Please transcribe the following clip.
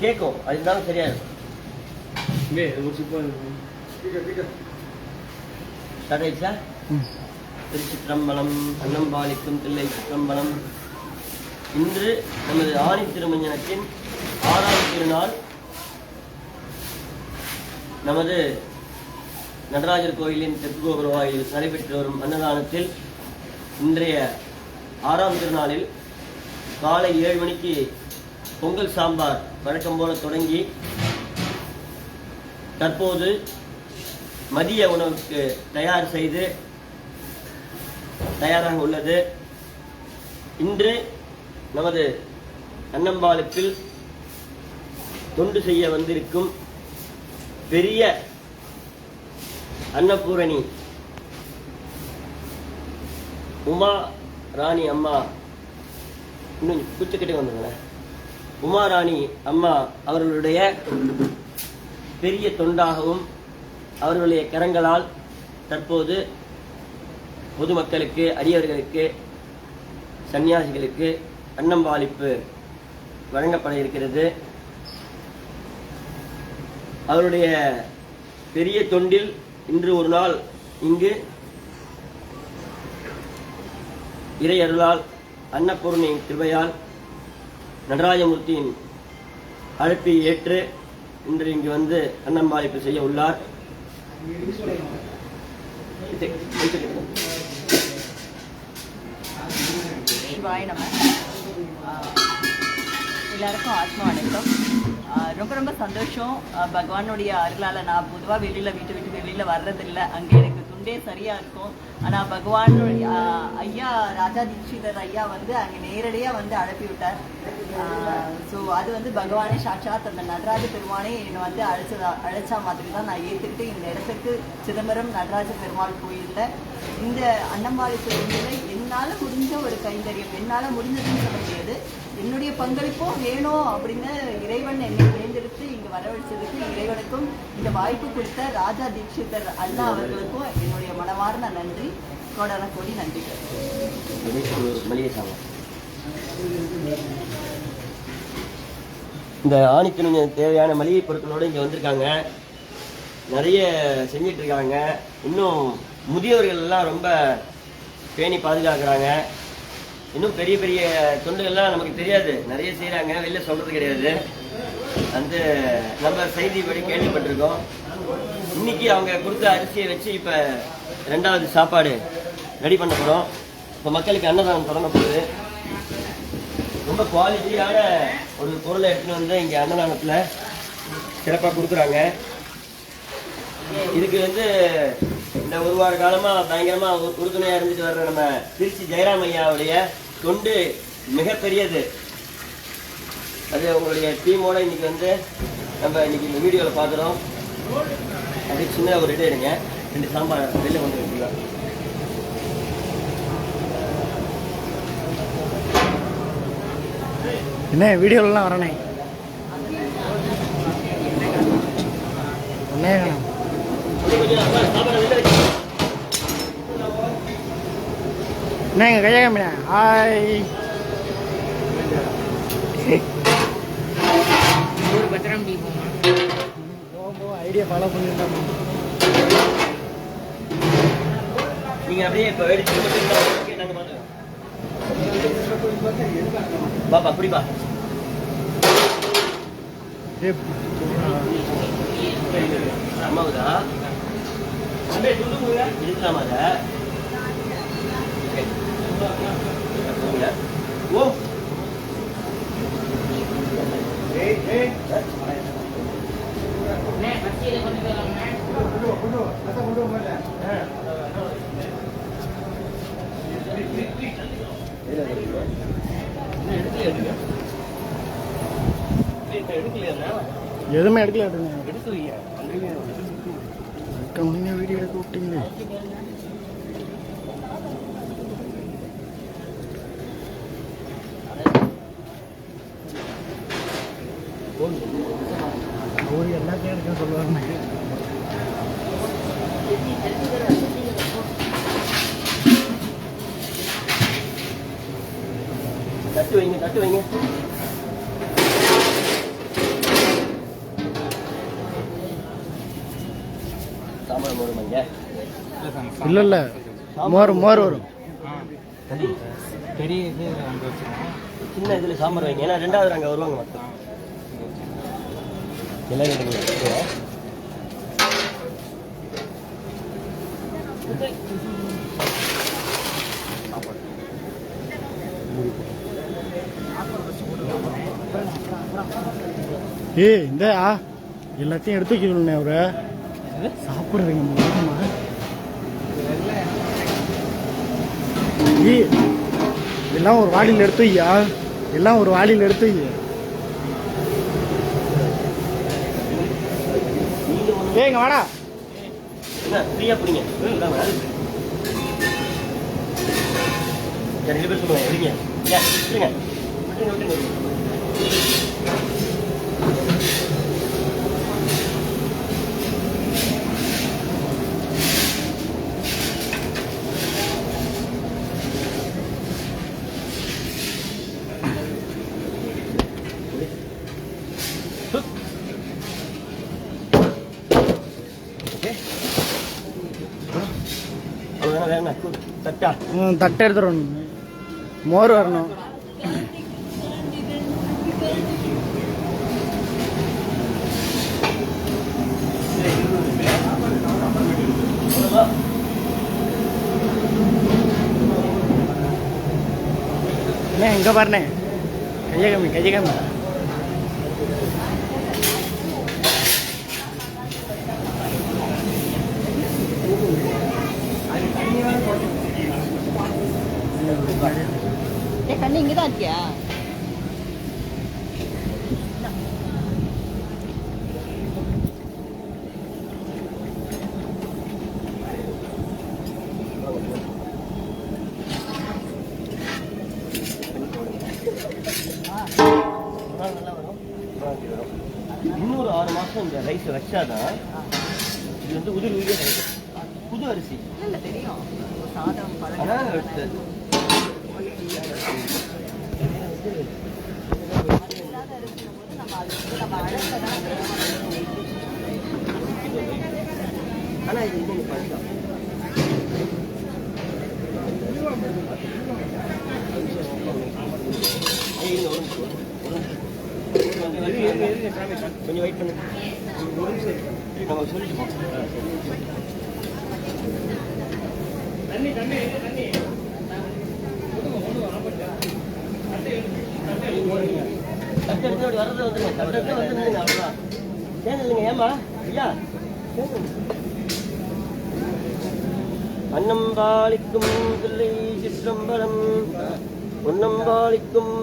கேட்கும், அது இருந்தாலும் சரியா இருக்கும். ஸ்டார்ட். திருச்சிற்றம்பலம், அன்னம்பாலிக்கும் தில்லை சிற்றம்பலம். இன்று நமது ஆணி திருமஞ்சனத்தின் 6ஆம் திருநாள். நமது நடராஜர் கோயிலின் தெற்கு கோபுர வாயில் நடைபெற்று வரும் அன்னதானத்தில் இன்றைய 6ஆம் திருநாளில் காலை 7 மணிக்கு பொங்கல் சாம்பார் வழக்கம் போல தொடங்கி தற்போது மதிய உணவுக்கு தயார் செய்து தயாராக உள்ளது. இன்று நமது அன்னம்பாளுக்கில் தொண்டு செய்ய வந்திருக்கும் பெரிய அன்னபூரணி உமா ராணி அம்மா, இன்னும் குச்சிக்கிட்டே வந்துங்களேன், உமா ராணி அம்மா அவர்களுடைய பெரிய தொண்டாகவும் அவர்களுடைய கரங்களால் தற்போது பொதுமக்களுக்கு, அடியவர்களுக்கு, சன்னியாசிகளுக்கு அன்னம்பாளிப்பு வழங்கப்பட இருக்கிறது. அவருடைய பெரிய தொண்டில் இன்று ஒரு நாள் இங்கு இறை அருளால், அன்னபூர்ணியின் கிருபையால், நடராஜமூர்த்தியின் அழைப்பை ஏற்று இன்று இங்கு வந்து அன்னம்பாளிப்பு செய்ய உள்ளார். எல்லாருக்கும் ஆத்மா வணக்கம். ரொம்ப ரொம்ப சந்தோஷம். பகவானுடைய அருளால் நான் பொதுவாக வீட்டை விட்டு வெளியில் வர்றதில்லை. அங்கே எனக்கு துண்டே சரியாக இருக்கும். ஆனால் பகவான் ஐயா ராஜா தீட்சிதர் ஐயா வந்து அங்கே நேரடியாக வந்து அனுப்பி விட்டார். ஸோ அது வந்து பகவானே சாட்சாத் அந்த நடராஜ பெருமானே என்னை வந்து அழைச்சா மாதிரி தான் நான் ஏற்றுக்கிட்டு இந்த இடத்துக்கு சிதம்பரம் நடராஜ பெருமாள் கோயிலில் இந்த அன்னம்பாளிப்பு என்னால் முடிஞ்ச ஒரு கைங்கரியம், என்னால் முடிஞ்சதுன்னு சொல்ல முடியாது, என்னுடைய பங்களிப்பும் வேணும் அப்படின்னு இறைவன் என்னை தேர்ந்தெடுத்து இங்கே வரவழைச்சதுக்கு இறைவனுக்கும் இந்த வாய்ப்பு கொடுத்த ராஜா தீட்சிதர் அண்ணா அவர்களுக்கும் என்னுடைய மனமார்ந்த நன்றி, கோடான கோடி நன்றிகள். இந்த ஆணிக்கு தேவையான மளிகை பொருட்களோடு இங்கே வந்திருக்காங்க, நிறைய செஞ்சிட்டு இருக்காங்க. இன்னும் முதியவர்கள் எல்லாம் ரொம்ப பேணி பாதுகாக்கிறாங்க. இன்னும் பெரிய பெரிய தொண்டுகள்லாம் நமக்கு தெரியாது, நிறைய செய்கிறாங்க, வெளில சொல்கிறது கிடையாது. வந்து நம்ம செய்திப்படி கேள்விப்பட்டிருக்கோம். இன்னைக்கு அவங்க கொடுத்த அரிசியை வச்சு இப்போ 2வது சாப்பாடு ரெடி பண்ண போகிறோம். இப்போ மக்களுக்கு அன்னதானம் தொடங்க போகுது. ரொம்ப குவாலிட்டியான ஒரு பொருளை எடுத்துன்னு வந்து இங்கே அன்னதானத்தில் சிறப்பாக கொடுக்குறாங்க. இதுக்கு வந்து இந்த 1 வார காலமாக பயங்கரமாக உறுதுணையாக இருந்துட்டு வர்ற நம்ம திருச்சி ஜெயராம் ஐயாவுடைய தொண்டு மிகப்பெரியது. அது உங்களுடைய டீமோட இன்னைக்கு வந்து நம்ம இன்னைக்கு இந்த வீடியோவில் பார்க்குறோம். அப்படி சின்ன ஒரு இது எடுங்க, 2 சாம்பார் வெளில கொண்டு வைக்கலாம். என்ன வீடியோலாம் வரனே என்ன எங்க கையா கம்மியா ஹாய் ஒரு பத்திரம் டி போமா ஐடியா ஃபாலோ பண்ணிட்டா நீங்க அப்படியே இப்ப வெடிச்சு மட்டும் நாங்க மாட்டோம். பாப்பா புடிப்பா அம்மாவுதா இருக்கலாமா? ஓ எதுவுமே எடுக்கல வீடியோ எடுக்க விட்டீங்களே. அவர் எல்லாத்தையும் எடுக்க சொல்லுவாங்க. தட்டு வைங்க, தட்டு வைங்க. மாம்பழம் வருமா இங்க? இல்லை இல்லை, மோர் வரும். பெரிய இது அங்கே வச்சுருக்கோம். சின்ன இதில் சாம்பார் வைங்க, ஏன்னா 2வது அங்கே வருவாங்க மொத்தம் எல்லாம் கேட்டுங்க. ஏய் இந்த எல்லாத்தையும் எடுத்து வைக்கணும்ண்ணே அவரு சாப்பிட்றீங்க. எல்லாம் ஒரு வாளியில் எடுத்து வையா, எல்லாம் ஒரு வாளியில் எடுத்து வை. ஏங்க வாடா, என்ன ஃப்ரீயாக பிடிங்க. 2 பேர் சொல்லுவாங்க எடுங்க. விட்டுருங்க விட்டுருங்க. அவ்வளோதானே, வேணா தட்டா தட்டை எடுத்துட்டு வரணும், மோர் வரணும். என்ன எங்க பாருண்ணே, கையை கம்மி. கண்ணு இங்கே தான் இருக்கியா? நல்லா வரும். இன்னொரு 6 மாதம் இந்த ரைஸ் வச்சாதான் இது வந்து உதிரி உதிரியாக கிடைக்கும். புது அரிசி இல்லை தெரியும், சாதம் அதான் ஆனால் இது இன்னொன்று பழக்கம். கொஞ்சம் வெயிட் பண்ணு, நம்ம சொல்லிட்டு போவோம். தட்டு எடுத்து வர்றது வந்துருங்க, தட்டு எடுத்து வந்துருங்க. அவ்வளோதான் ஏன் இல்லைங்க, ஏமா ஐயா அன்னம்பாளிக்கும் பிள்ளை சிற்றம்பலம், பொன்னம்பாளிக்கும்